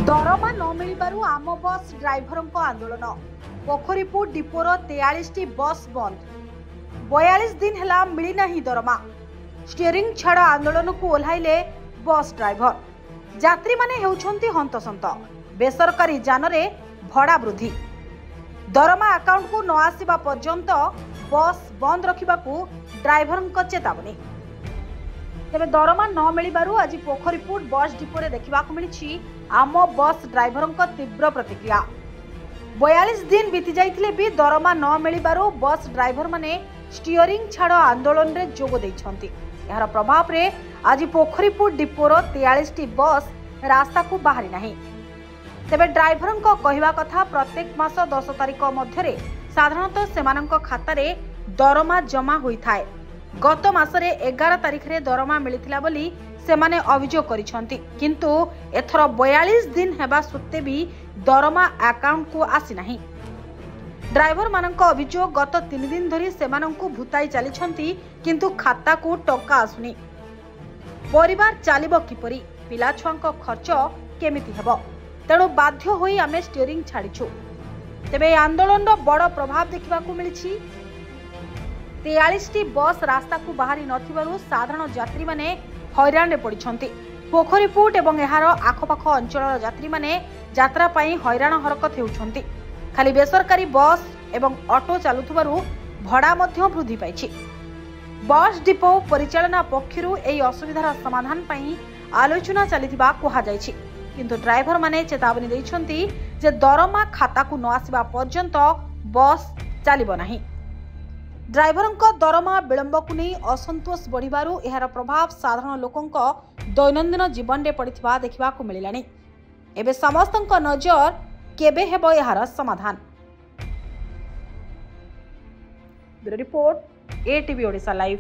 दरमा न मिलबारु आम बस ड्राइवरों आंदोलन पोखरीपुर डिपोर 43 बस बंद 42 दिन है मिलना दरमा स्टीयरिंग छाड़ आंदोलन को ओह्लाइले बस ड्राइवर यात्री माने हेउछंती हंतसंत बेसरकारी जान रे भड़ा वृद्धि दरमा अकाउंट को न आसिबा पर्यंत बस बंद रखिबाकू ड्राइवर चेतावनी। तेबे दरमा न मिलबारु आज पोखरीपुर बस डिपोरे देखिबाकू मिलिछि आम बस ड्राइवर तीव्र प्रतिक्रिया। 42 दिन बीती जाइथिले भी दरमा न मिलबारु बस ड्राइवर माने स्टीयरिंग छाड़ आंदोलन रे जोग दैछंती। यार प्रभाव रे आज पोखरीपुर डिपोर 43 बस रास्ता को बाहरी नाही। तेबे ड्राइवर कहवा कथा प्रत्येक मास 10 तारिख मध्य साधारणतः सेमानंक खाता रे दरमा जमा होइथाय। गत मासरे 11 तारिख रे दरमा मिलिथिला बोली सेमाने अभियोग करिसंती, किंतु एथर 42 दिन हेबा सत्ते भी दरमा अकाउंट को आसी नाही। ड्राइवर मानक अभियोग गत 3 दिन धरी सेमानंकु भूताई चलीछंती, किंतु खाता को टका आसुनी। परिवार चलिबो किपरि, पिला छुआंक खर्च केमिति हेबो, तेणु बाध्य होई आमे स्टीयरिंग छाड़िछु। तेबे आंदोलन बड़ प्रभाव देखिबाकू मिलिछि। 43 बस रास्ता को बाहरी नथिबारु साधारण यात्री माने हैरान पड़िछंती। पोखरीपुट एवं एहार आखपाख अंचल यात्री माने यात्रा पई हैरान हरकत हेउछंती। खाली बेसरकारी बस एवं ऑटो चालुथबारु भड़ा मध्य वृद्धि पाइछि। बस डिपो परिचालना पक्षरु एई असुविधार समाधान पई आलोचना चलिथिबा कुहा जायछि, किंतु ड्राइवर माने चेतावनी दैछंती जे दरमा खाता को न आसीबा पर्यंत बस चलिबो नाही। ड्राइवरंक दरमा विलंब को नहीं असंतोष बढ़िबारु एहार प्रभाव साधारण लोकंक दैनंदिन जीवन रे पड़िथिबा देखिबाकू मिलिलानी। एबे समस्तंक नजर केबे हेबो एहार समाधान। Bureau report ATV Odisha live.